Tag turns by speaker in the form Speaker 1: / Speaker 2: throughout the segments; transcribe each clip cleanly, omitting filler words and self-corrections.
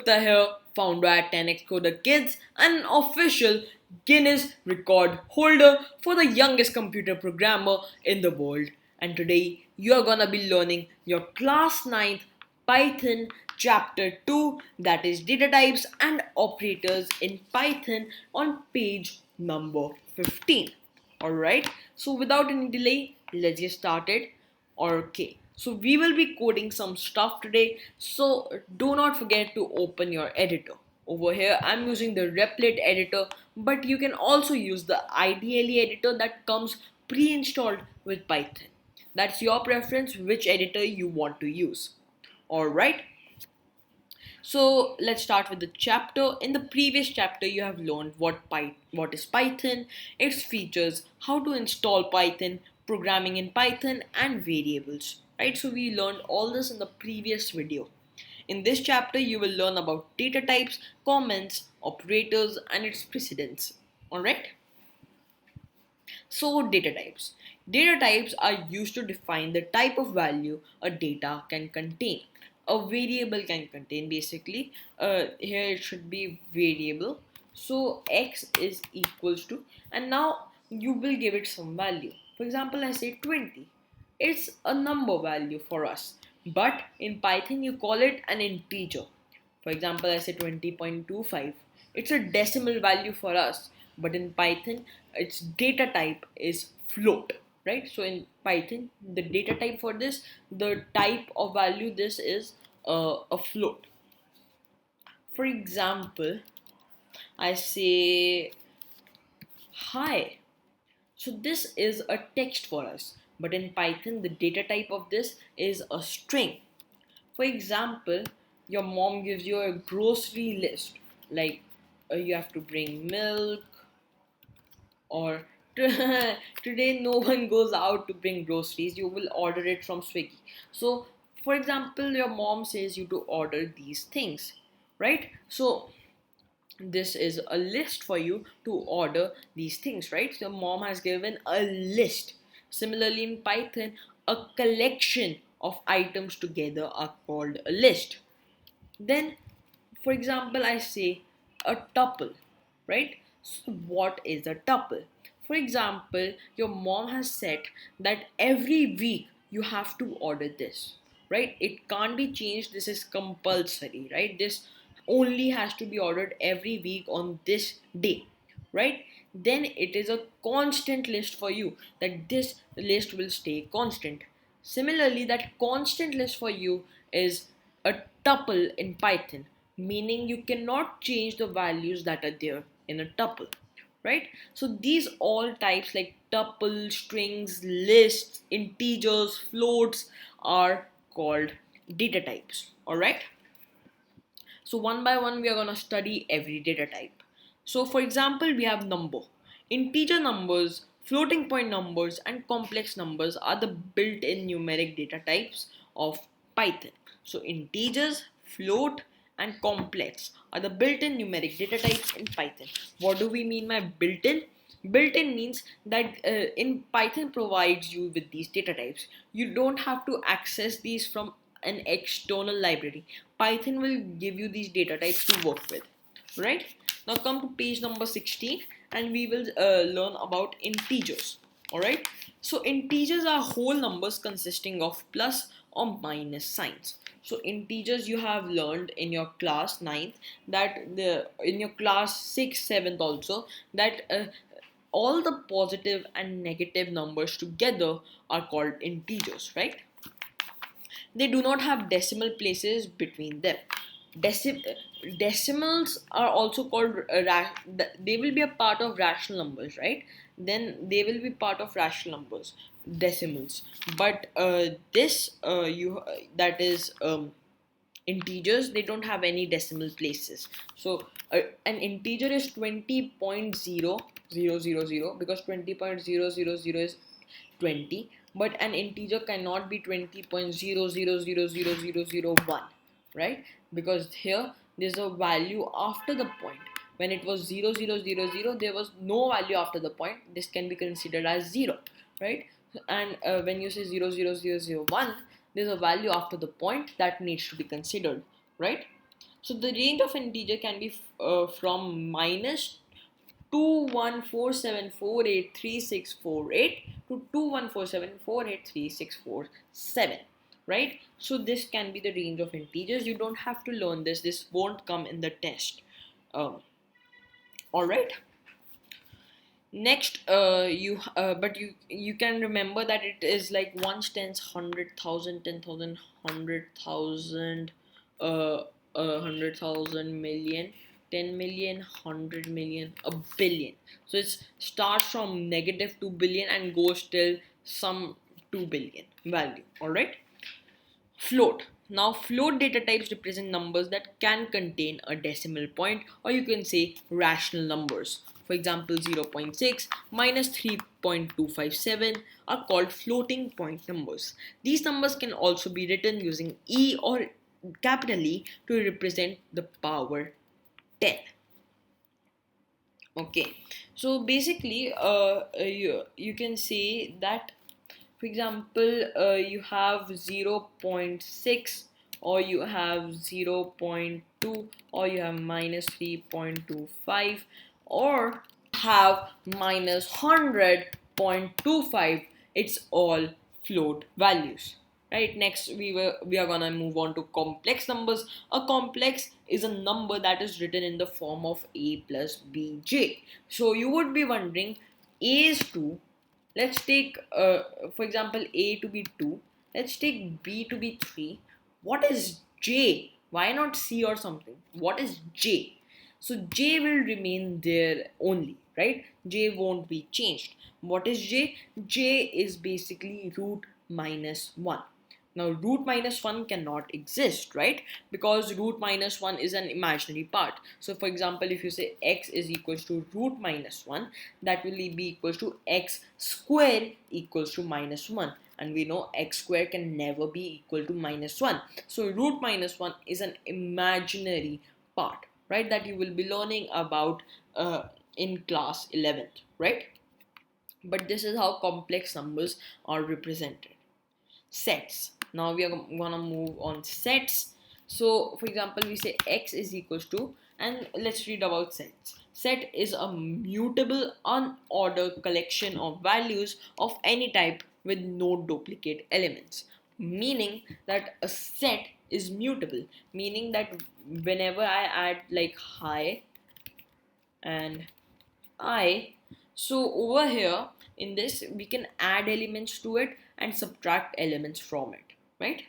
Speaker 1: Gupta here, founder at 10x Coder Kids and an official Guinness record holder for the youngest computer programmer in the world. And today you are gonna be learning your class ninth Python chapter 2, that is data types and operators in Python, on page number 15. Alright, so without any delay, let's get started. Okay, so we will be coding some stuff today, so do not forget to open your editor. Over here I'm using the Replit editor, but you can also use the IDLE editor that comes pre-installed with Python. That's your preference which editor you want to use. Alright, so let's start with the chapter. In the previous chapter, you have learned what is Python, its features, how to install Python, programming in Python, and variables. Right? So we learned all this in the previous video. In this chapter, you will learn about data types, comments, operators, and its precedence. Alright? So data types. Data types are used to define the type of value a data can contain. A variable can contain, basically. Here it should be variable. So x is equals to, and now you will give it some value. For example, I say 20. It's a number value for us, but in Python you call it an integer. For example, I say 20.25. It's a decimal value for us, but in Python, its data type is float, right? So in Python, the data type for this, the type of value this is a float. For example, I say hi. So this is a text for us, but in Python, the data type of this is a string. For example, your mom gives you a grocery list, like you have to bring milk, or today no one goes out to bring groceries, you will order it from Swiggy. So for example, your mom says you to order these things, right? So this is a list for you to order these things, right? So mom has given a list. Similarly, in Python, a collection of items together are called a list. Then, for example, I say a tuple, right? So what is a tuple? For example, your mom has said that every week you have to order this, right? It can't be changed. This is compulsory, right? This only has to be ordered every week on this day, right? Then it is a constant list for you, that this list will stay constant. Similarly, that constant list for you is a tuple in Python, meaning you cannot change the values that are there in a tuple, right? So these all types like tuple, strings, lists, integers, floats are called data types. All right. So one by one, we are going to study every data type. So for example, we have number. Integer numbers, floating point numbers, and complex numbers are the built-in numeric data types of Python. So integers, float, and complex are the built-in numeric data types in Python. What do we mean by built-in? Built-in means that in Python provides you with these data types. You don't have to access these from an external library. Python will give you these data types to work with, right? Now come to page number 16 and we will learn about integers. All right, so integers are whole numbers consisting of plus or minus signs. So integers you have learned in your class 9th, that in your class 6th, 7th also, that all the positive and negative numbers together are called integers, right? They do not have decimal places between them. Deci- Decimals are also called they will be a part of rational numbers, right? Then they will be part of rational numbers, decimals. But this you that is integers, they don't have any decimal places. So an integer is 20.0000, because 20.000 is 20, but an integer cannot be 20.00000001, right? Because here there's a value after the point. When it was 0000, there was no value after the point. This can be considered as 0, right? And when you say 00001, there's a value after the point that needs to be considered, right? So the range of integer can be from minus 2147483648 to 2147483647, right? So this can be the range of integers. You don't have to learn this. This won't come in the test. All right. Next, you can remember that it is like ones, tens, 100,000, 10,000, 100,000, 100,000, million, 10 million, 100 million, a billion. So it starts from negative 2 billion and goes till some 2 billion value. All right. Float. Now, float data types represent numbers that can contain a decimal point, or you can say rational numbers. For example, 0.6 minus 3.257 are called floating point numbers. These numbers can also be written using E or capital E to represent the power 10. Okay, so basically, you can say that, for example, you have 0.6, or you have 0.2, or you have minus 3.25, or have minus 100.25. It's all float values. Right, next we are gonna move on to complex numbers. A complex is a number that is written in the form of a plus bj. So you would be wondering, a is 2. Let's take, for example, A to be 2. Let's take B to be 3. What is J? Why not C or something? What is J? So J will remain there only, right? J won't be changed. What is J? J is basically root minus 1. Now, root minus 1 cannot exist, right? Because root minus 1 is an imaginary part. So, for example, if you say x is equals to root minus 1, that will be equals to x square equals to minus 1. And we know x square can never be equal to minus 1. So, root minus 1 is an imaginary part, right? That you will be learning about in class 11th, right? But this is how complex numbers are represented. Sets. Now we are gonna move on sets. So for example, we say x is equals to, and let's read about sets. Set is a mutable unordered collection of values of any type with no duplicate elements, meaning that a set is mutable, meaning that whenever I add like hi and I, so over here in this we can add elements to it and subtract elements from it, right?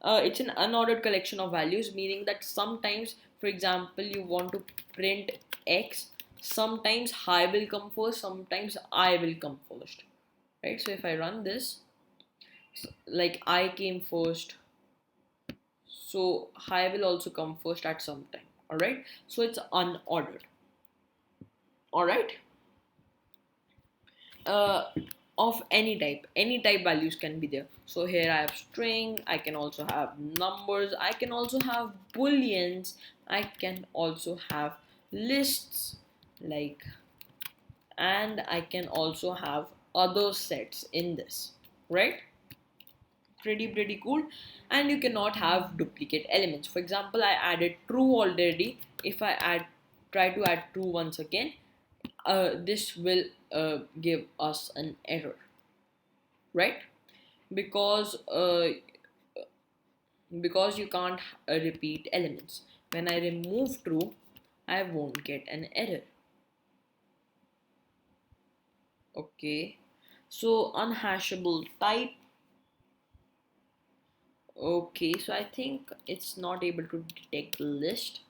Speaker 1: It's an unordered collection of values, meaning that sometimes, for example, you want to print x, sometimes hi will come first, sometimes I will come first, right? So if I run this, like I came first, so hi will also come first at some time. All right, so it's unordered. All right. uh, of any type values can be there. So here I have string, I can also have numbers, I can also have booleans, I can also have lists, like, and I can also have other sets in this, right? Pretty cool. And you cannot have duplicate elements. For example, I added true already. If I try to add true once again, this will give us an error, right? Because because you can't repeat elements. When I remove true, I won't get an error. Okay, so unhashable type. Okay, so I think it's not able to detect the list.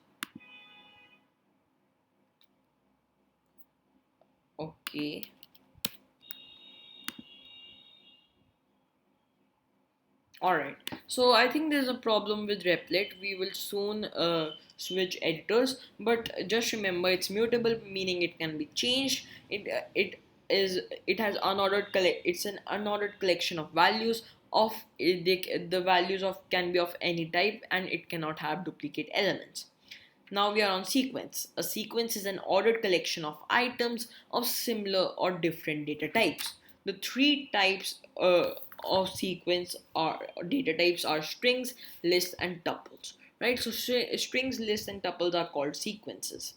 Speaker 1: Okay, alright, so I think there's a problem with Replit. We will soon switch editors, but just remember it's mutable, meaning it can be changed. It has unordered it's an unordered collection of values of the values of can be of any type, and it cannot have duplicate elements. Now we are on sequence. A sequence is an ordered collection of items of similar or different data types. The three types of sequence are data types are strings, lists, and tuples. right? So strings, lists, and tuples are called sequences.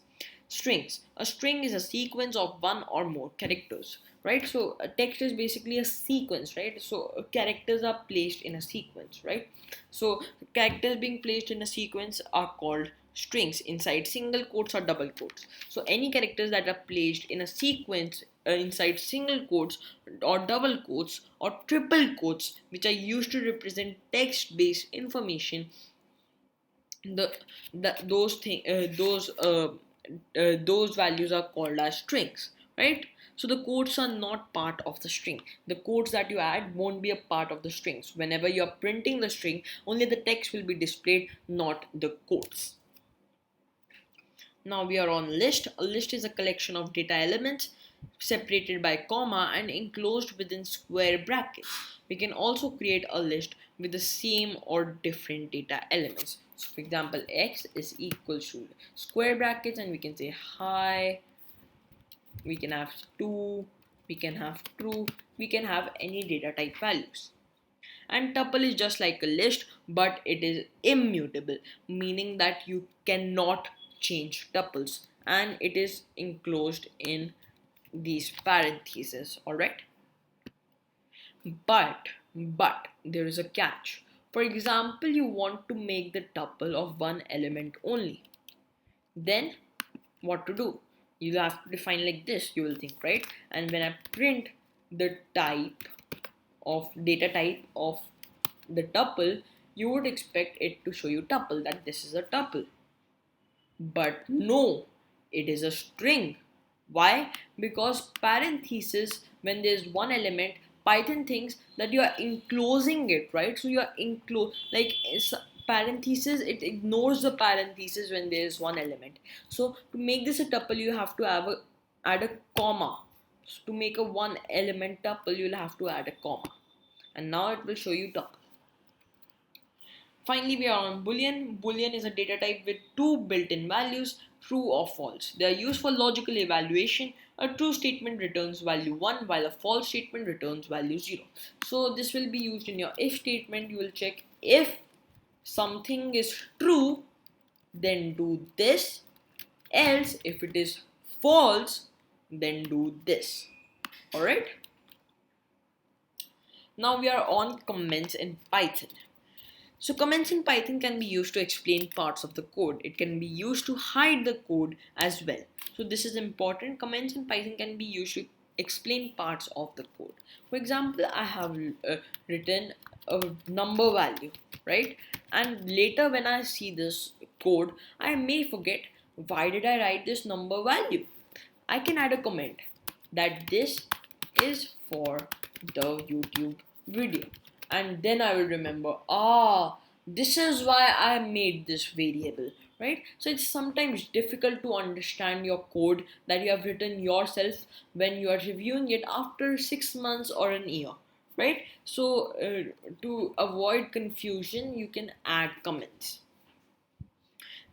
Speaker 1: Strings. A string is a sequence of one or more characters, right? So a text is basically a sequence, right? So characters are placed in a sequence, right? So characters being placed in a sequence are called strings inside single quotes or double quotes. So any characters that are placed in a sequence inside single quotes or double quotes or triple quotes, which are used to represent text based information, the, those values are called as strings, right? So the quotes are not part of the string. The quotes that you add won't be a part of the strings. Whenever you're printing the string, only the text will be displayed, not the quotes. Now we are on list. A list is a collection of data elements separated by comma and enclosed within square brackets. We can also create a list with the same or different data elements. So for example, x is equal to square brackets, and we can say hi, we can have 2, we can have true, we can have any data type values. And tuple is just like a list, but it is immutable, meaning that you cannot change tuples, and it is enclosed in these parentheses. All right, but there is a catch. For example, you want to make the tuple of one element only. Then what to do? You have to define like this, you will think, right? And when I print the type of data type of the tuple, you would expect it to show you tuple, that this is a tuple. But no, it is a string. Why? Because parenthesis, when there's one element, Python thinks that you are enclosing it, right? So you are parenthesis, it ignores the parenthesis when there is one element. So to make this a tuple, you have to add a comma. So to make a one element tuple, you'll have to add a comma. And now it will show you tuple. Finally, we are on Boolean. Boolean is a data type with two built-in values, true or false. They are used for logical evaluation. A true statement returns value 1 while a false statement returns value 0. So this will be used in your if statement. You will check if something is true, then do this. Else, if it is false, then do this. Alright? Now we are on comments in Python. So comments in Python can be used to explain parts of the code. It can be used to hide the code as well. So this is important. Comments in Python can be used to explain parts of the code. For example, I have written a number value, right? And later when I see this code, I may forget, why did I write this number value? I can add a comment that this is for the YouTube video, and then I will remember, this is why I made this variable, right? So it's sometimes difficult to understand your code that you have written yourself when you are reviewing it after 6 months or an year, right? So to avoid confusion, you can add comments.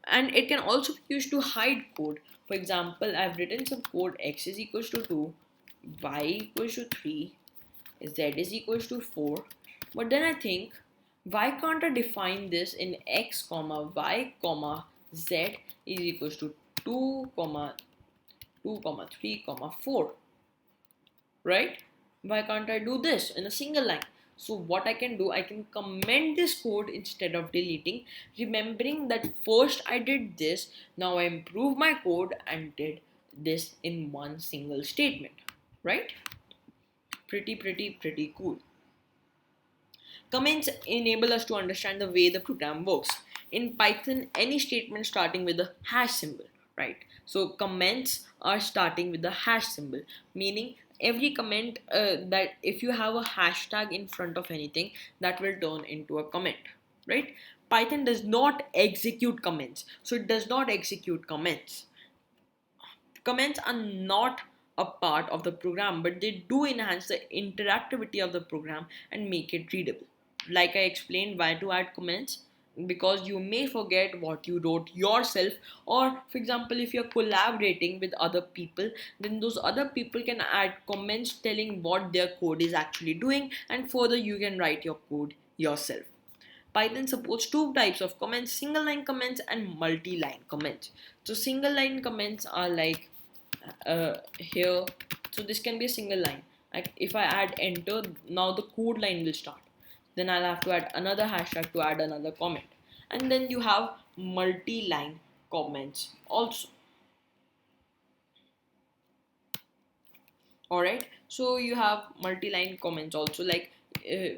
Speaker 1: And it can also be used to hide code. For example, I've written some code: x is equals to 2, y equals to 3, z is equals to 4. But then I think, why can't I define this in x comma y comma z is equals to 2 comma 2 comma 3 comma 4, right? Why can't I do this in a single line? So what I can do, I can comment this code instead of deleting, remembering that first I did this, now I improve my code and did this in one single statement, right? Pretty cool. Comments enable us to understand the way the program works. In Python, any statement starting with a hash symbol, right? So comments are starting with the hash symbol, meaning every comment that if you have a hashtag in front of anything, that will turn into a comment, right? Python does not execute comments, so it does not execute comments. Comments are not a part of the program, but they do enhance the interactivity of the program and make it readable. Like I explained, why to add comments, because you may forget what you wrote yourself, or for example, if you're collaborating with other people, then those other people can add comments telling what their code is actually doing, and further you can write your code yourself. Python supports two types of comments: single line comments and multi-line comments. So single line comments are like here. So this can be a single line. Like if I add enter, now the code line will start. Then I'll have to add another hashtag to add another comment. And then you have multi-line comments also. Alright, so you have multi-line comments also, like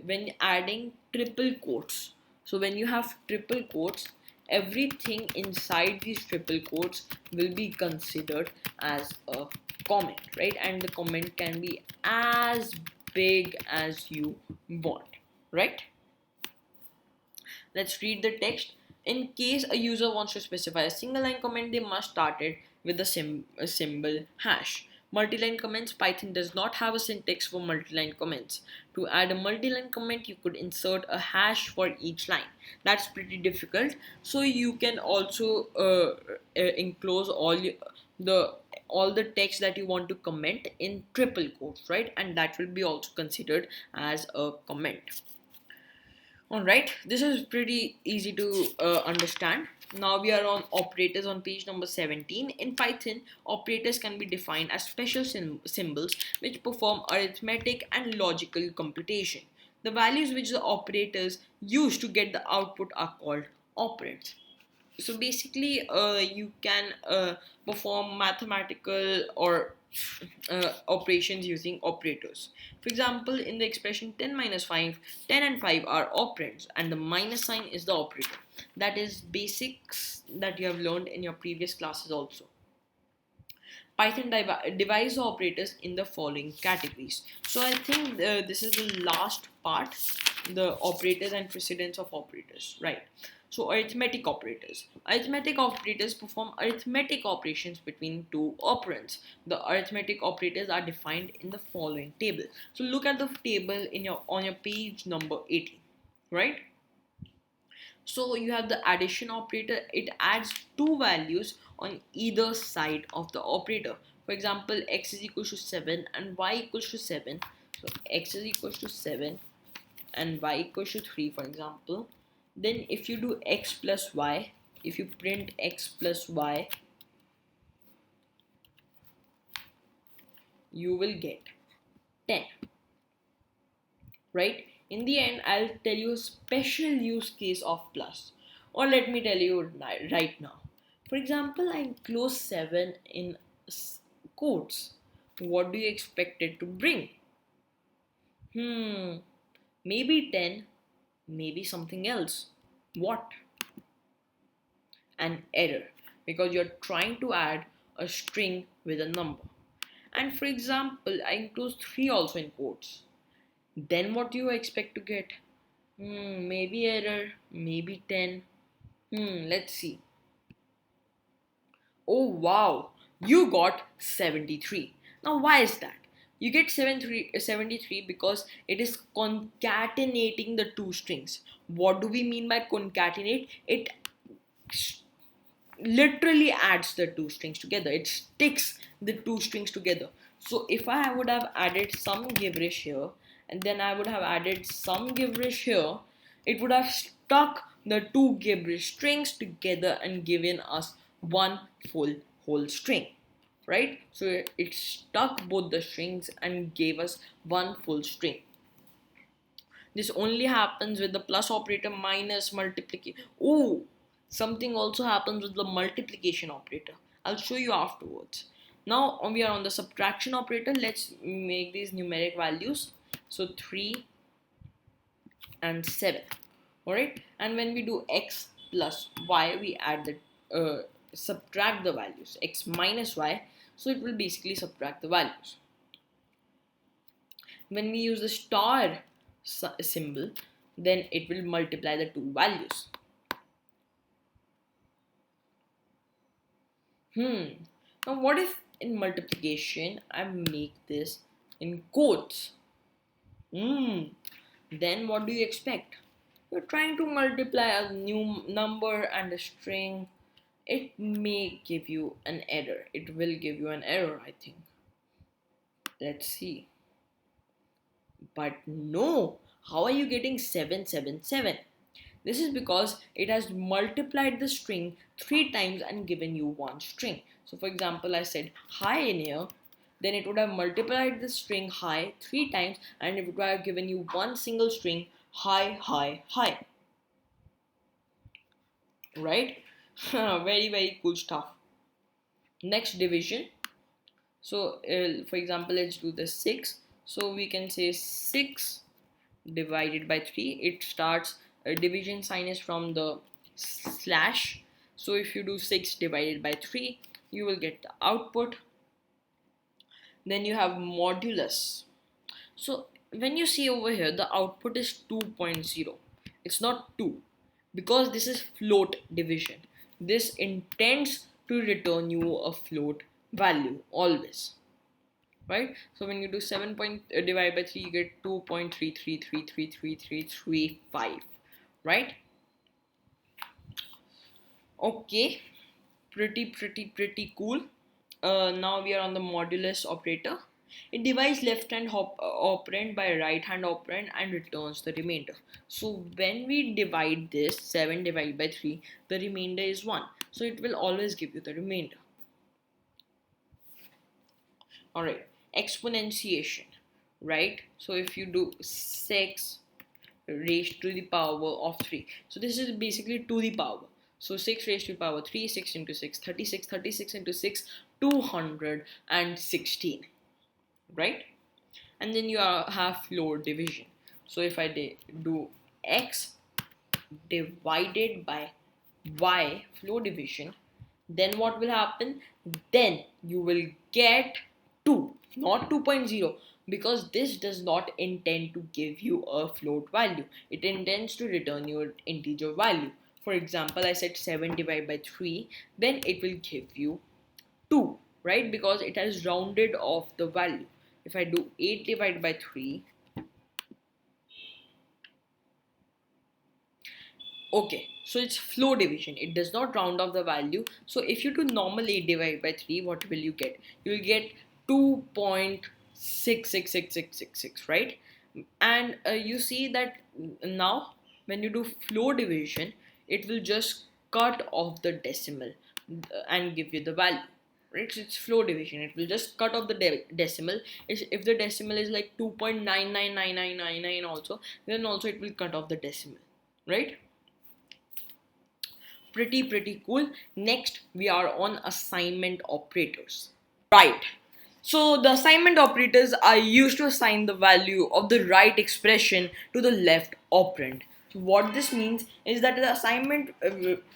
Speaker 1: when adding triple quotes. So when you have triple quotes, everything inside these triple quotes will be considered as a comment, right? And the comment can be as big as you want, right? Let's read the text. In case a user wants to specify a single line comment, they must start it with a symbol hash. Multi-line comments, Python does not have a syntax for multi-line comments. To add a multi-line comment, you could insert a hash for each line. That's pretty difficult. So you can also enclose the all the text that you want to comment in triple quotes, right? And that will be also considered as a comment. Alright, this is pretty easy to understand. Now we are on operators on page number 17. In Python, operators can be defined as special symbols which perform arithmetic and logical computation. The values which the operators use to get the output are called operands. So basically you can perform mathematical or operations using operators. For example, in the expression 10 minus 5, 10 and 5 are operands and the minus sign is the operator. That is basics that you have learned in your previous classes also. Python divides the operators in the following categories. So I think this is the last part, the operators and precedence of operators, right? So arithmetic operators. Arithmetic operators perform arithmetic operations between two operands. The arithmetic operators are defined in the following table. So look at the table in your on your page number 18, right? So you have the addition operator. It adds two values on either side of the operator. For example, x is equals to 7 and y equals to 7. So x is equals to 7 and y equals to 3, for example. Then if you do x plus y, if you print x plus y, you will get 10, right? In the end, I'll tell you a special use case of plus, or let me tell you right now. For example, I enclose 7 in quotes. What do you expect it to bring? Maybe 10, maybe something else. What? An error, because you're trying to add a string with a number. And for example, I enclose 3 also in quotes. Then what do you expect to get? Maybe error, maybe 10. Let's see. Oh wow, you got 73. Now why is that? You get 73 because it is concatenating the two strings. What do we mean by concatenate? It literally adds the two strings together. It sticks the two strings together. So if I would have added some gibberish here and then I would have added some gibberish here, it would have stuck the two gibberish strings together and given us one full whole string, right? So it stuck both the strings and gave us one full string. This only happens with the plus operator, minus, multiplication. Oh, something also happens with the multiplication operator. I'll show you afterwards. Now we are on the subtraction operator. Let's make these numeric values. So 3 and 7. Alright. And when we do x plus y, we add the subtract the values. X minus y. So it will basically subtract the values. When we use the star symbol, then it will multiply the two values. Now what if in multiplication I make this in quotes? Then what do you expect? You're trying to multiply a new number and a string. It may give you an error. It will give you an error, I think. Let's see. But no, how are you getting 777? This is because it has multiplied the string 3 times and given you one string. So for example, I said hi in here, then it would have multiplied the string hi 3 times and it would have given you one single string hi, hi, hi. Right? Very, very cool stuff. Next, division. So for example, let's do the 6. So we can say 6 divided by 3. It starts, division sign is from the slash. So if you do 6 divided by 3, you will get the output. Then you have modulus. So when you see over here, the output is 2.0. It's not 2 because this is float division. This intends to return you a float value always. Right? So when you do 7 divided by 3, you get 2.33333335. Right? Okay, pretty cool. Now we are on the modulus operator. It divides left hand operand by right hand operand and returns the remainder. So when we divide this 7 divided by 3, the remainder is 1. So it will always give you the remainder. Alright, exponentiation, right? So if you do 6 raised to the power of 3, so this is basically to the power. So 6 raised to the power 3, 6 into 6, 36, 36 into 6, 216, right? And then you have floor division. So if I do x divided by y, floor division, then what will happen? Then you will get 2, not 2.0, because this does not intend to give you a float value. It intends to return you an integer value. For example, I said 7 divided by 3, then it will give you 2, right? Because it has rounded off the value. If I do 8 divided by 3, okay, so it's floor division. It does not round off the value. So if you do normal 8 divided by 3, what will you get? You will get 2.666666, right? And you see that now when you do floor division, it will just cut off the decimal and give you the value. Right? So it's floor division. It will just cut off the decimal. If the decimal is like 2.999999 also, then also it will cut off the decimal. Right? Pretty cool. Next, we are on assignment operators. Right. So the assignment operators are used to assign the value of the right expression to the left operand. So what this means is that the assignment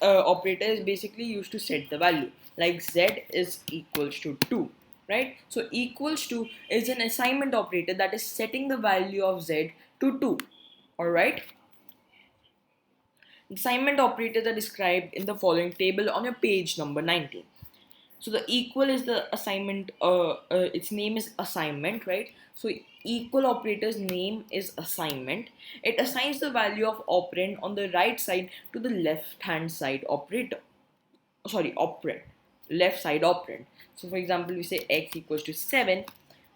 Speaker 1: operator is basically used to set the value, like z is equals to 2, right? So equals to is an assignment operator that is setting the value of z to 2. All right. Assignment operators are described in the following table on your page number 19. So the equal is the assignment, its name is assignment, right? So equal operator's name is assignment. It assigns the value of operand on the right side to the left hand side operator. Sorry, operand. Left side operand. So for example, we say x equals to 7.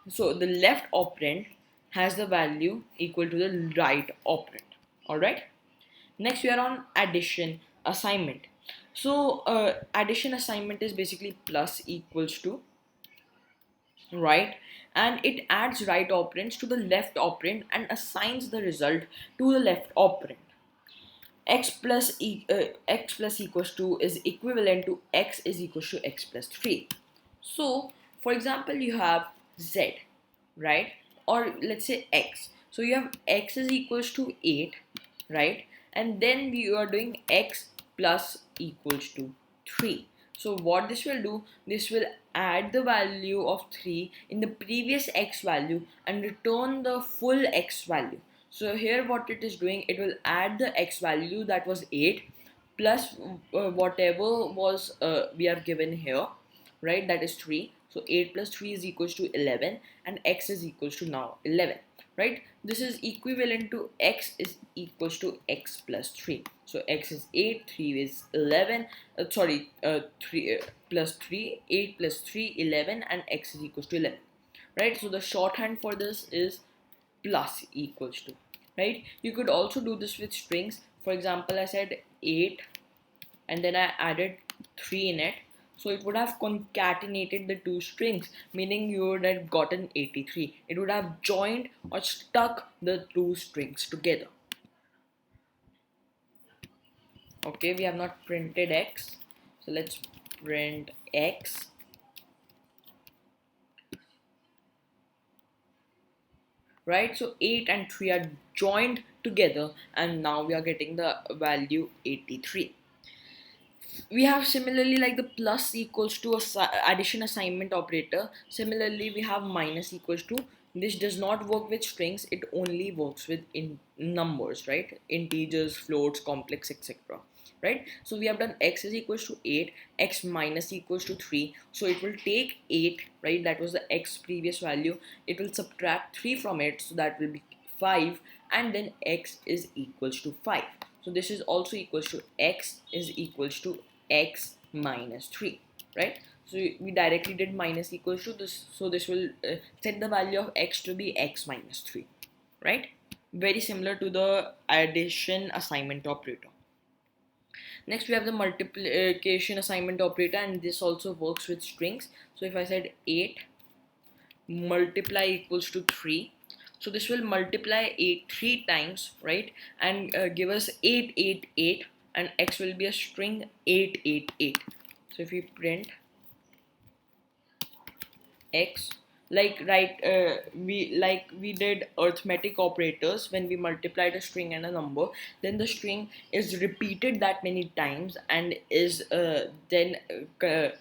Speaker 1: So the left operand has the value equal to the right operand. Alright? Next, we are on addition assignment. So addition assignment is basically plus equals to, right? And it adds right operands to the left operand and assigns the result to the left operand. X plus equals to is equivalent to x is equals to x plus 3. So for example, you have z, right? Or let's say x. So you have x is equals to 8, right? And then we are doing x plus equals to 3. So what this will do, this will add the value of 3 in the previous x value and return the full x value. So here what it is doing, it will add the x value that was 8 plus whatever was we have given here, right? That is 3. So 8 plus 3 is equals to 11 and x is equals to now 11, right? This is equivalent to x is equals to x plus 3. So x is 8, 3 is 11, 3 plus 3, 8 plus 3, 11 and x is equals to 11, right? So the shorthand for this is plus equals to, right? You could also do this with strings. For example, I said 8 and then I added 3 in it. So it would have concatenated the two strings, meaning you would have gotten 83. It would have joined or stuck the two strings together. Okay, we have not printed X. So let's print X. Right, so 8 and 3 are joined together and now we are getting the value 83. We have similarly like the plus equals to addition assignment operator. Similarly, we have minus equals to. This does not work with strings, it only works with in numbers, right? Integers, floats, complex, etc. Right, so we have done x is equals to 8, x minus equals to 3, so it will take 8, right? That was the x previous value. It will subtract 3 from it, so that will be 5, and then x is equals to 5. So this is also equals to x is equals to x minus 3, right? So we directly did minus equals to this, so this will set the value of x to be x minus 3, right? Very similar to the addition assignment operator. Next we have the multiplication assignment operator, and this also works with strings. So if I said 8 multiply equals to 3, so this will multiply 8 3 times, right? And give us 888, and x will be a string 888. So if we print x, like we did arithmetic operators, when we multiplied a string and a number, then the string is repeated that many times and is then the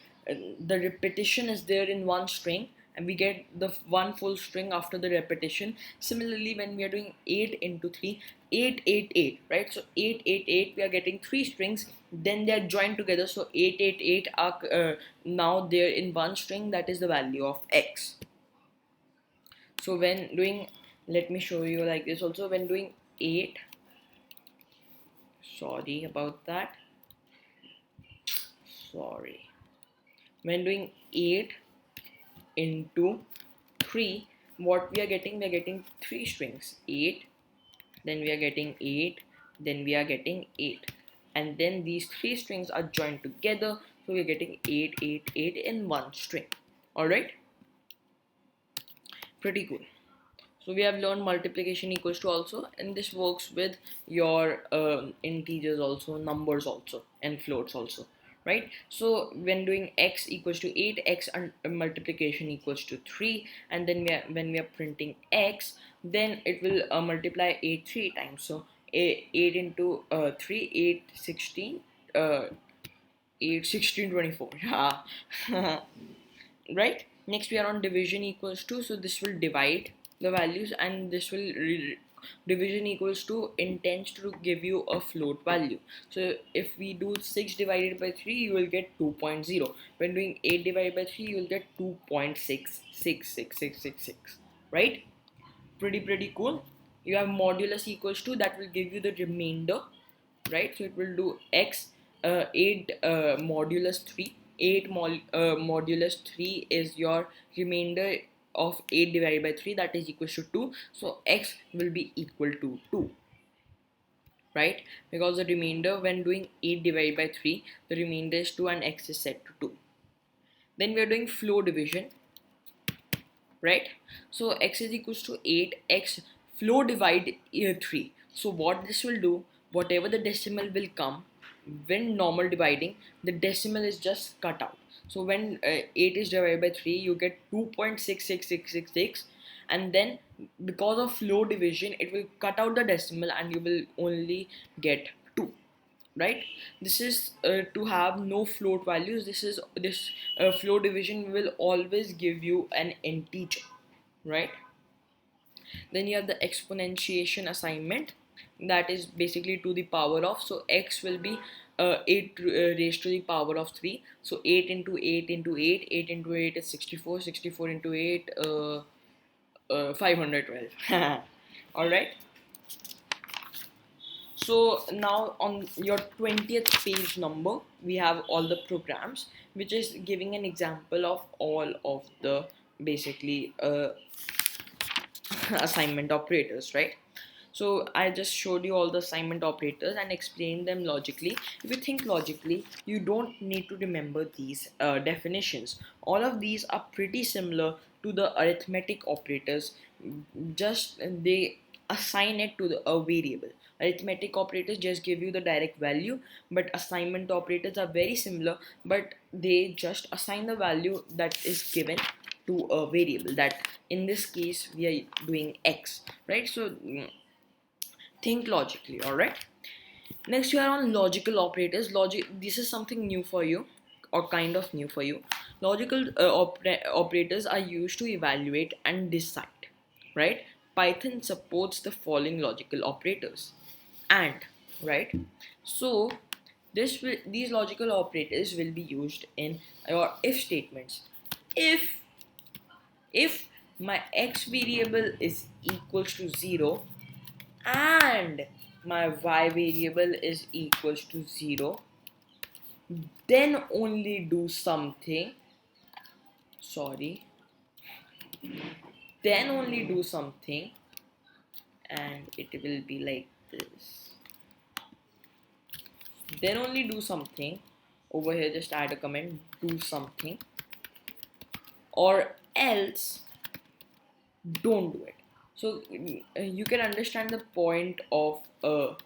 Speaker 1: repetition is there in one string, and we get the one full string after the repetition. Similarly, when we are doing 8 into 3, 888, right? So 888, we are getting 3 strings, then they are joined together, so 888 are now there in one string. That is the value of x. So when doing, let me show you like this also. When doing 8, sorry about that, sorry, when doing 8 into 3, what we are getting, we are getting 3 strings, 8, then we are getting 8, then we are getting 8, and then these 3 strings are joined together, so we are getting 888 in one string. All right, pretty cool. So we have learned multiplication equals to also, and this works with your integers also, numbers also, and floats also, right? So when doing x equals to 8, x and multiplication equals to 3, and then when we are printing x, then it will multiply 8 3 times. So 8 into 3, 8 16, 8 16 24. Yeah. Right, next we are on division equals to. So this will divide the values, and this will division equals to intends to give you a float value. So if we do 6 divided by 3, you will get 2.0. When doing 8 divided by 3, you will get 2.66666, right? Pretty cool. You have modulus equals to, that will give you the remainder, right? So it will do x 8 modulus 3. 8 modulus 3 is your remainder of 8 divided by 3, that is equal to 2. So x will be equal to 2, right? Because the remainder, when doing 8 divided by 3, the remainder is 2 and x is set to 2. Then we are doing flow division, right? So x is equals to 8, x flow divide 3. So what this will do, whatever the decimal will come, when normal dividing, the decimal is just cut out. So when 8 is divided by 3, you get 2.66666, and then because of flow division, it will cut out the decimal and you will only get 2, right? This is to have no float values. This flow division will always give you an integer, right? Then you have the exponentiation assignment, that is basically to the power of. So x will be 8 raised to the power of 3. So 8 into 8 into 8, 8 into 8 is 64, 64 into 8 512. All right, so now on your 20th page number, we have all the programs, which is giving an example of all of the basically assignment operators, right? So I just showed you all the assignment operators and explained them logically. If you think logically, you don't need to remember these definitions. All of these are pretty similar to the arithmetic operators, just they assign it to a variable. Arithmetic operators just give you the direct value, but assignment operators are very similar, but they just assign the value that is given to a variable. That in this case we are doing x, right? So think logically. All right, next you are on logical operators. Logic, this is something new for you, or kind of new for you. Logical operators are used to evaluate and decide, right? Python supports the following logical operators. And, right, so these logical operators will be used in your if statements. If if my x variable is equals to 0 and my y variable is equals to 0, then only do something, sorry, then only do something, and it will be like this. Then only do something. Over here just add a comment, do something, or else don't do it. So you can understand the point of the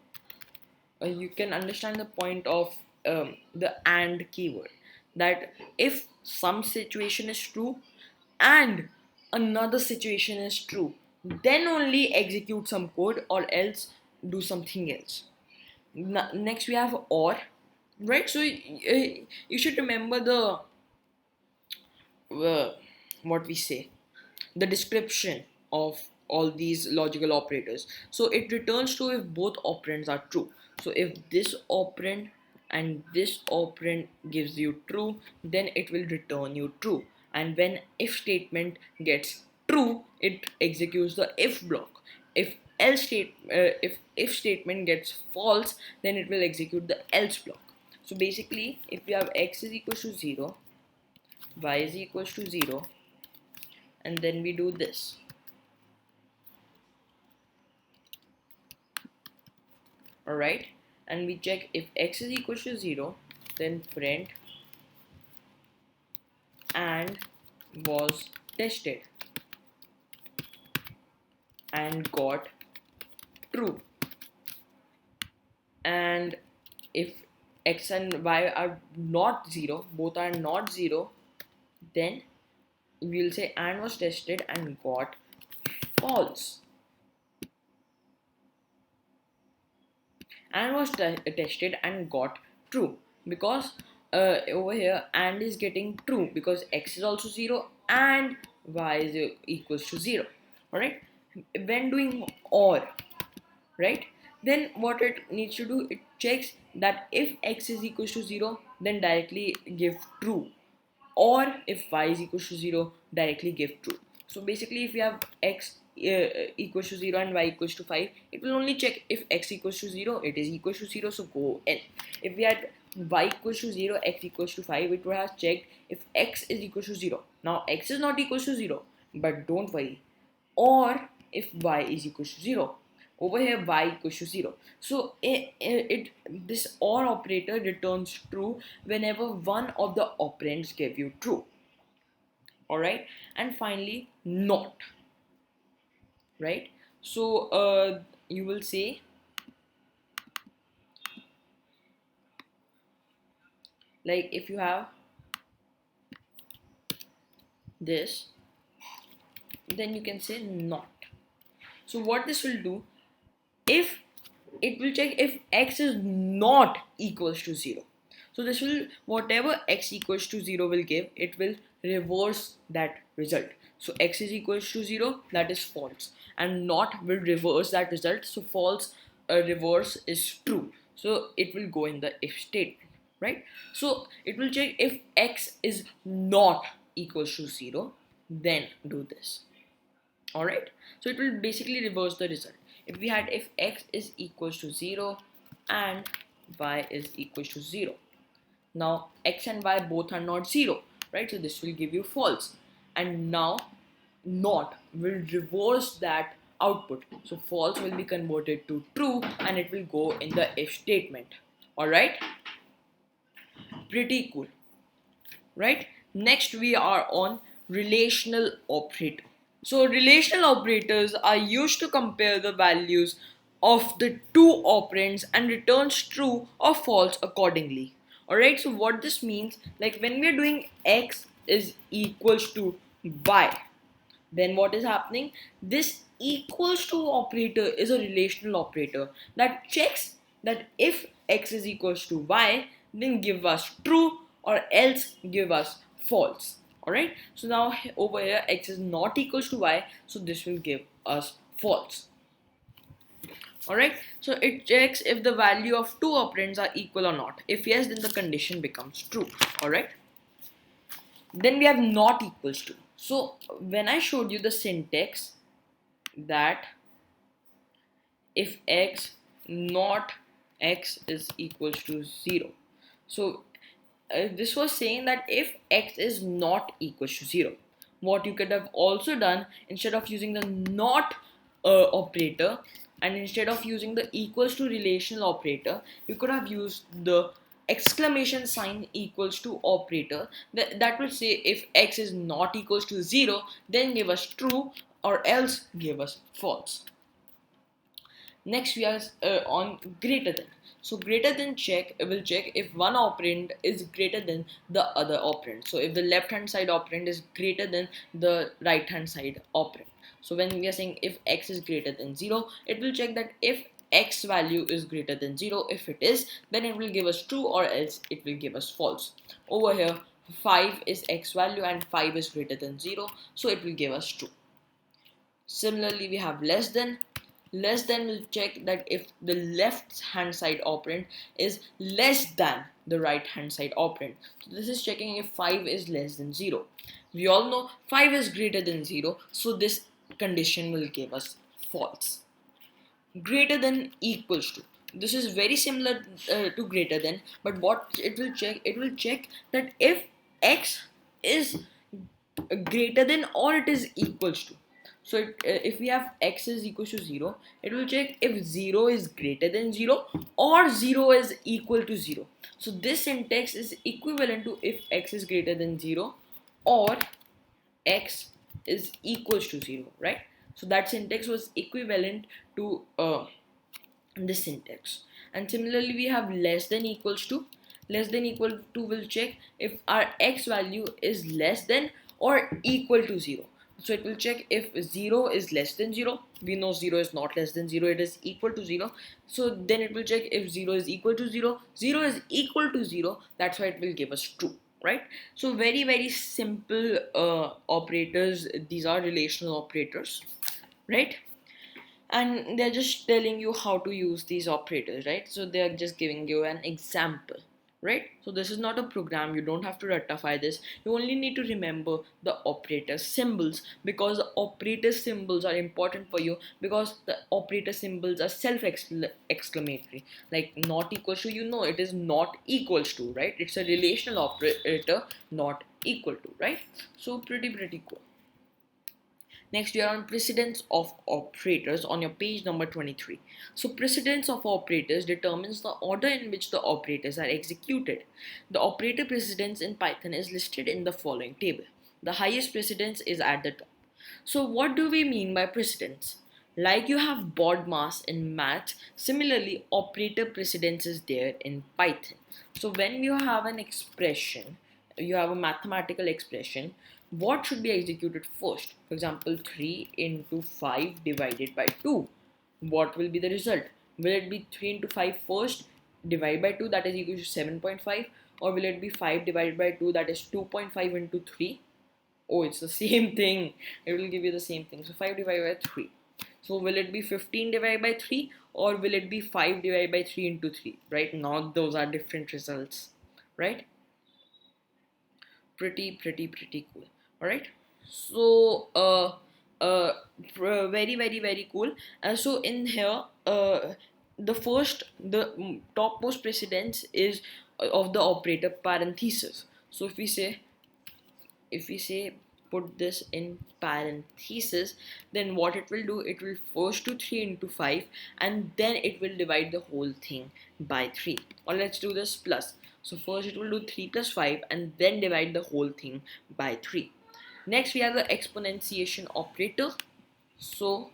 Speaker 1: and keyword, that if some situation is true and another situation is true, then only execute some code, or else do something else. Next we have or, right? So you should remember the what we say, the description of all these logical operators. So it returns true if both operands are true. So if this operand and this operand gives you true, then it will return you true. And when if statement gets true, it executes the if block. If statement gets false, then it will execute the else block. So basically, if we have x is equals to 0, y is equals to 0, and then we do this. Alright, and we check if x is equals to 0, then print and was tested and got true. And if x and y are not 0, both are not 0, then we will say and was tested and got false. And was tested and got true, because over here and is getting true because x is also 0 and y is equals to 0. All right, when doing or, right, then what it needs to do, it checks that if x is equals to 0, then directly give true, or if y is equals to 0, directly give true. So basically, if we have x equals to 0 and y equals to 5, it will only check if x equals to 0, it is equals to 0, so go in. If we had y equals to 0, x equals to 5, it would have checked if x is equals to 0. Now x is not equals to 0, but don't worry, or if y is equals to 0. Over here y equals to 0. So this or operator returns true whenever one of the operands give you true. Alright, and finally not, right? So you will say like if you have this, then you can say not. So what this will do, if it will check if x is not equals to 0. So this will, whatever x equals to 0 will give, it will reverse that result. So x is equals to 0, that is false, and not will reverse that result. So false reverse is true. So it will go in the if statement, right? So it will check if x is not equals to 0, then do this. Alright, so it will basically reverse the result. If we had if x is equals to 0 and y is equals to 0, now x and y both are not 0, right? So this will give you false, and now not will reverse that output. So false will be converted to true and it will go in the if statement. Alright, pretty cool, right? Next we are on relational operator. So relational operators are used to compare the values of the two operands and returns true or false accordingly. Alright, so what this means, like when we are doing x is equals to y, then what is happening? This equals to operator is a relational operator that checks that if x is equals to y, then give us true or else give us false. Alright, so now over here x is not equals to y, so this will give us false. Alright, so it checks if the value of two operands are equal or not. If yes, then the condition becomes true. Alright, then we have not equals to. So when I showed you the syntax that if x not x is equals to 0, so this was saying that if x is not equals to 0, what you could have also done, instead of using the not operator and instead of using the equals to relational operator, you could have used the exclamation sign equals to operator that will say if x is not equals to 0, then give us true or else give us false. Next we are on greater than. So greater than check will check if one operand is greater than the other operand. So if the left hand side operand is greater than the right hand side operand. So when we are saying if x is greater than 0, it will check that if x value is greater than 0. If it is, then it will give us true or else it will give us false. Over here 5 is x value and 5 is greater than 0, so it will give us true. Similarly, we have less than. Less than will check that if the left hand side operand is less than the right hand side operand. So this is checking if 5 is less than 0. We all know 5 is greater than 0, so this condition will give us false. Greater than equals to. This is very similar to greater than, but what it will check that if x is greater than or it is equals to. So if we have x is equals to 0, it will check if 0 is greater than 0 or 0 is equal to 0. So this syntax is equivalent to if x is greater than 0 or x is equals to 0, right? So that syntax was equivalent to this syntax. And similarly we have less than equals to. Less than equal to will check if our x value is less than or equal to 0. So it will check if 0 is less than 0. We know 0 is not less than 0, it is equal to 0. So then it will check if 0 is equal to 0. 0 is equal to 0, that's why it will give us true, right? So very simple operators. These are relational operators, right? And they're just telling you how to use these operators, right? So they're just giving you an example, right? So this is not a program, you don't have to ratify this, you only need to remember the operator symbols, because the operator symbols are important for you, because the operator symbols are self-exclamatory. Like not equals to, you know it is not equals to, right? It's a relational operator, not equal to, right? So pretty cool. Next, you are on precedence of operators on your page number 23. So precedence of operators determines the order in which the operators are executed. The operator precedence in Python is listed in the following table. The highest precedence is at the top. So what do we mean by precedence? Like you have BODMAS in math, similarly operator precedence is there in Python. So when you have an expression, you have a mathematical expression, what should be executed first? For example, 3 into 5 divided by 2. What will be the result? Will it be 3 into 5 first, divided by 2, that is equal to 7.5, or will it be 5 divided by 2, that is 2.5 into 3? Oh, it's the same thing. It will give you the same thing. So 5 divided by 3. So will it be 15 divided by 3, or will it be 5 divided by 3 into 3? Right? Now those are different results. Right? Pretty cool. All right. So very cool. So in here, the topmost precedence is of the operator parenthesis. So if we say put this in parentheses, then what it will do, it will first do 3 into 5 and then it will divide the whole thing by 3. Or let's do this plus. So first it will do 3 plus 5 and then divide the whole thing by 3. Next we have the exponentiation operator. So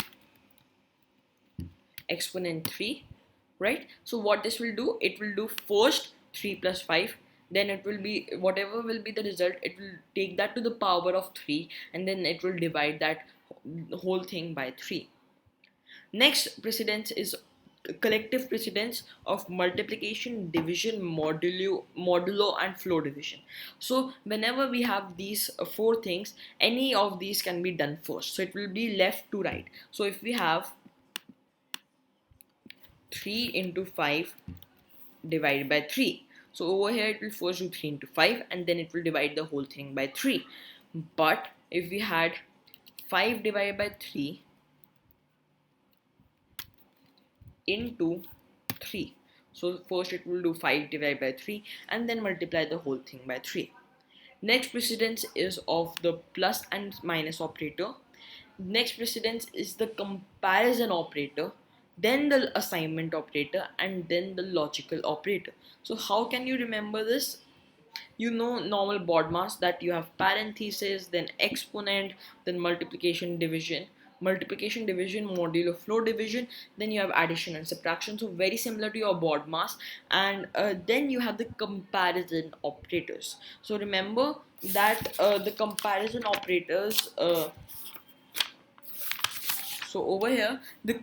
Speaker 1: exponent 3, right? So what this will do, it will do first 3 plus 5, then it will be whatever will be the result, it will take that to the power of 3 and then it will divide that whole thing by 3. Next precedence is collective precedence of multiplication, division, modulo and flow division. So whenever we have these four things, any of these can be done first, so it will be left to right. So if we have 3 into 5 divided by 3. So over here it will first do 3 into 5 and then it will divide the whole thing by 3. But if we had 5 divided by 3 into 3, so first it will do 5 divided by 3 and then multiply the whole thing by 3. Next precedence is of the plus and minus operator. Next precedence is the comparison operator, then the assignment operator, and then the logical operator. So how can you remember this? You know normal BODMAS, that you have parentheses, then exponent, then multiplication division, modulo flow division, then you have addition and subtraction. So very similar to your BODMAS. And then you have the comparison operators. So remember that the comparison operators, so over here, the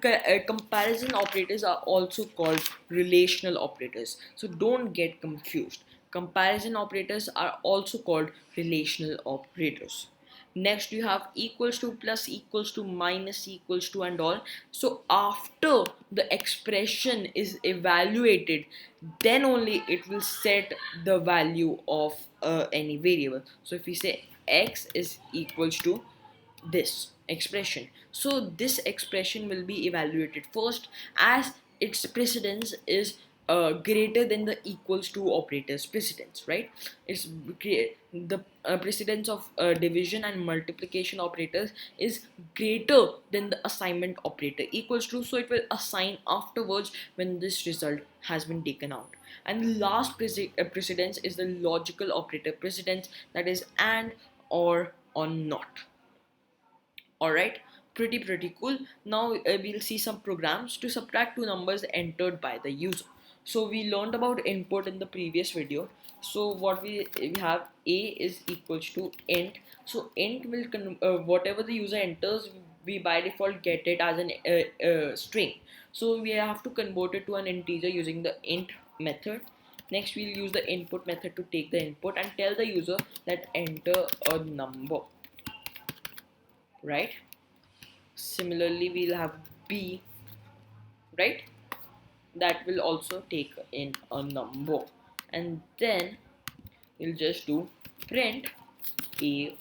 Speaker 1: comparison operators are also called relational operators. So don't get confused. Comparison operators are also called relational operators. Next you have equals to, plus equals to, minus equals to and all. So after the expression is evaluated, then only it will set the value of any variable. So if we say x is equals to this expression, so this expression will be evaluated first, as its precedence is greater than the equals to operator's precedence, right? It's the precedence of division and multiplication operators is greater than the assignment operator equals to, so it will assign afterwards when this result has been taken out. And the last precedence is the logical operator precedence, that is and, or not. Alright, pretty cool. Now we'll see some programs to subtract two numbers entered by the user. So we learned about input in the previous video. So what we have, a is equals to int. So int will whatever the user enters, we by default get it as an string. So we have to convert it to an integer using the int method. Next we'll use the input method to take the input and tell the user that enter a number, right? Similarly we'll have b, right, that will also take in a number, and then we'll just do print a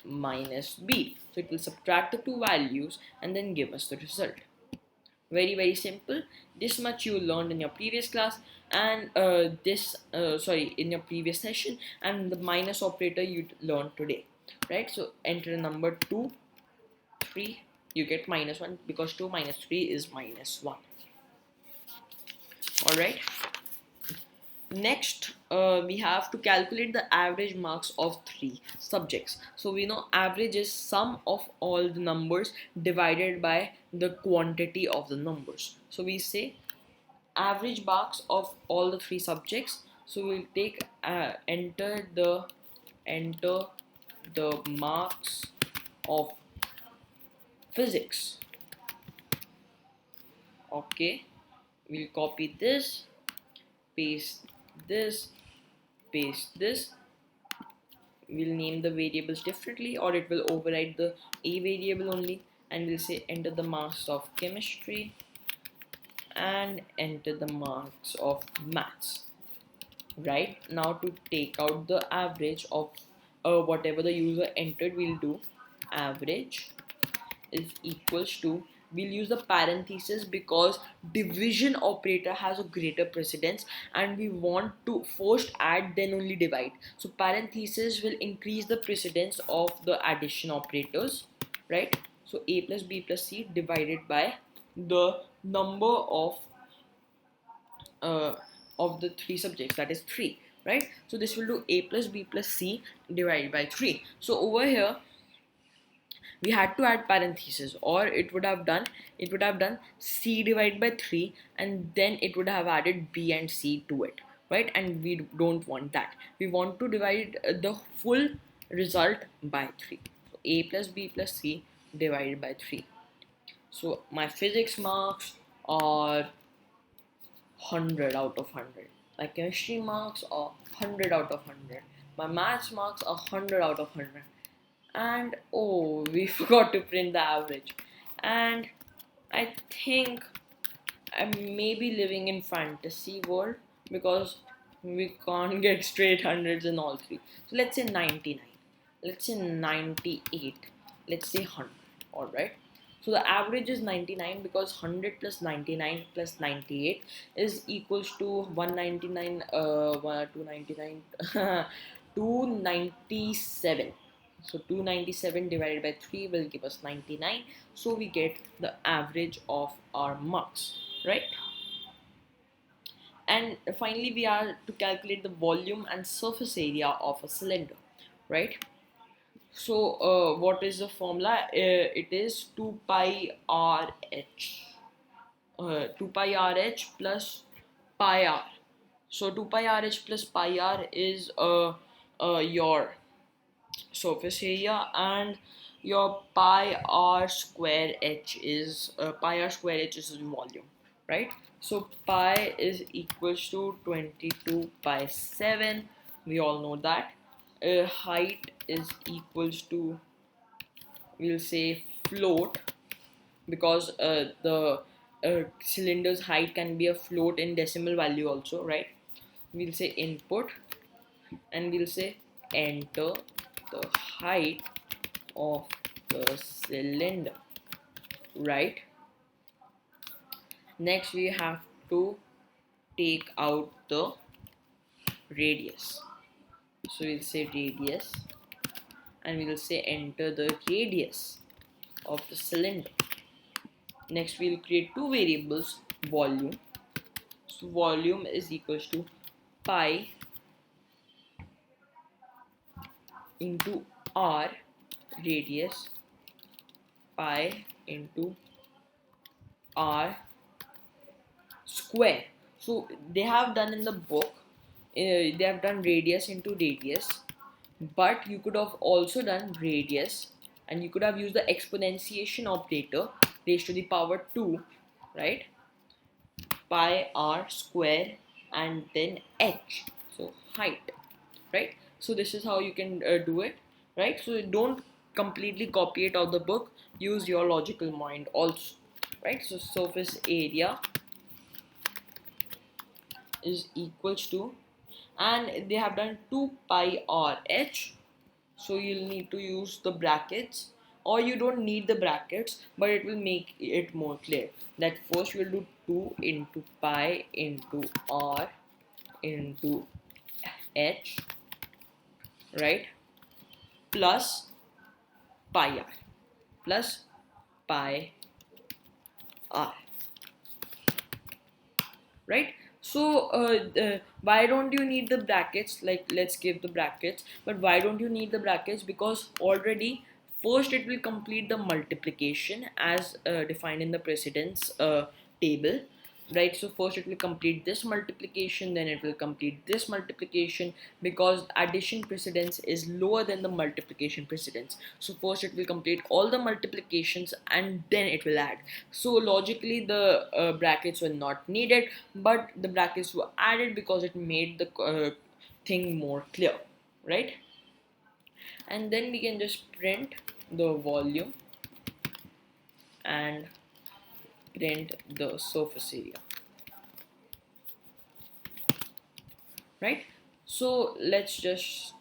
Speaker 1: minus b. So it will subtract the two values and then give us the result. Very simple. This much you learned in your previous class, and in your previous session, and the minus operator you learned today, right? So enter number 2 3, you get minus 1 because 2 minus 3 is minus 1. Alright, next we have to calculate the average marks of 3 subjects. So we know average is sum of all the numbers divided by the quantity of the numbers. So we say average marks of all the 3 subjects. So we'll take enter the marks of physics. Okay, we'll copy this, paste this, we'll name the variables differently or it will override the a variable only, and we'll say enter the marks of chemistry and enter the marks of maths. Right, now to take out the average of whatever the user entered, we'll do average is equals to we'll use the parenthesis because division operator has a greater precedence and we want to first add then only divide. So parenthesis will increase the precedence of the addition operators, right? So a plus b plus c divided by the number uh, of the three subjects, that is 3, right? So this will do a plus b plus c divided by 3. So over here we had to add parentheses, or it would have done c divided by 3 and then it would have added b and c to it, right? And we don't want that. We want to divide the full result by 3. So a plus b plus c divided by 3. So my physics marks are 100 out of 100. My chemistry marks are 100 out of 100. My maths marks are 100 out of 100. And oh, we forgot to print the average. And I think I may be living in fantasy world because we can't get straight hundreds in all three. So let's say 99. Let's say 98. Let's say 100. Alright. So the average is 99 because 100 plus 99 plus 98 is equals to 199, 299, 297. So 297 divided by 3 will give us 99. So we get the average of our marks, right? And finally, we are to calculate the volume and surface area of a cylinder, right? So what is the formula? It is 2 pi RH. 2 pi RH plus pi r. So 2 pi RH plus pi r is your surface area, and your pi r square h is volume, right? So pi is equals to 22 by 7. We all know that. Height is equals to, we'll say, float, because the cylinder's height can be a float in decimal value also, right? We'll say input, and we'll say enter the height of the cylinder, right? Next we have to take out the radius. So we'll say radius, and we will say enter the radius of the cylinder. Next we'll create two variables, volume. So volume is equals to pi into r, radius pi into r square. So they have done in the book, they have done radius into radius, but you could have also done radius and you could have used the exponentiation operator, raised to the power 2, right? Pi r square and then h, so height, right? So this is how you can do it, right? So don't completely copy it out of the book, use your logical mind also, right? So surface area is equals to, and they have done 2 pi r h, so you'll need to use the brackets, or you don't need the brackets, but it will make it more clear that first we'll do 2 into pi into r into h, right, plus pi r plus pi r, right? So why don't you need the brackets? Like, let's give the brackets, but why don't you need the brackets? Because already first it will complete the multiplication as defined in the precedence table, right? So first it will complete this multiplication, then it will complete this multiplication, because addition precedence is lower than the multiplication precedence. So first it will complete all the multiplications and then it will add. So logically the brackets were not needed, but the brackets were added because it made the thing more clear, right? And then we can just print the volume and print the surface area, right? So let's just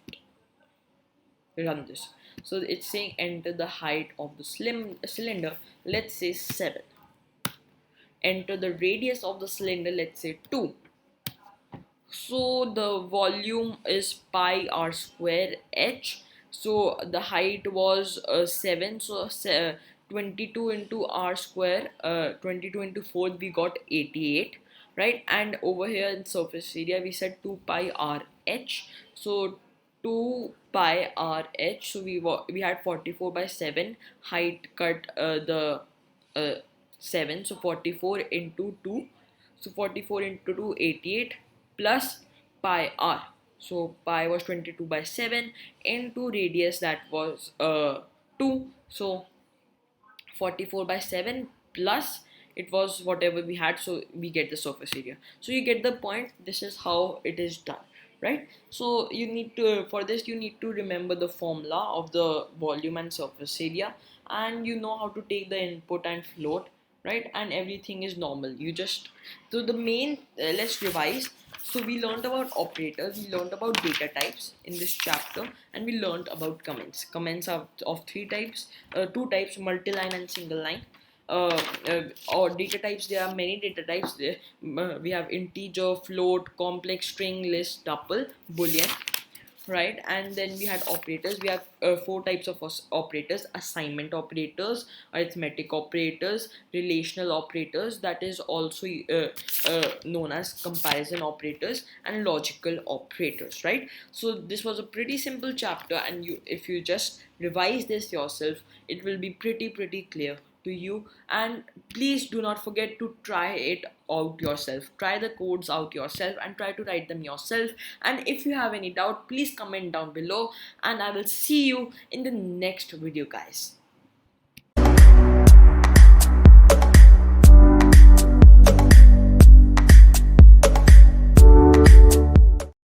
Speaker 1: run this. So it's saying enter the height of the cylinder, let's say 7. Enter the radius of the cylinder, let's say 2. So the volume is pi r square h. So the height was 7. So 22 into r square, 22 into 4, we got 88, right? And over here in surface area, we said 2 pi r h. So 2 pi r h. So we had 44 by 7 height cut, the uh, 7. So 44 into 2. So 44 into 2, 88 plus pi r. So pi was 22 by 7 into radius, that was 2. So 44 by 7 plus it was whatever we had, so we get the surface area. So you get the point. This is how it is done, right? So you need to, for this you need to remember the formula of the volume and surface area, and you know how to take the input and float, right? And everything is normal. You just, so the main, let's revise. So we learned about operators, we learned about data types in this chapter, and we learned about comments. Comments are of three types, two types: multi-line and single line. Or data types, there are many data types. We have integer, float, complex string, list, tuple, boolean, right? And then we had operators. We have four types of operators: assignment operators, arithmetic operators, relational operators, that is also known as comparison operators, and logical operators, right? So this was a pretty simple chapter, and you, if you just revise this yourself, it will be pretty clear to you. And please do not forget to try it out yourself. Try the codes out yourself and try to write them yourself. And if you have any doubt, please comment down below, and I will see you in the next video, guys.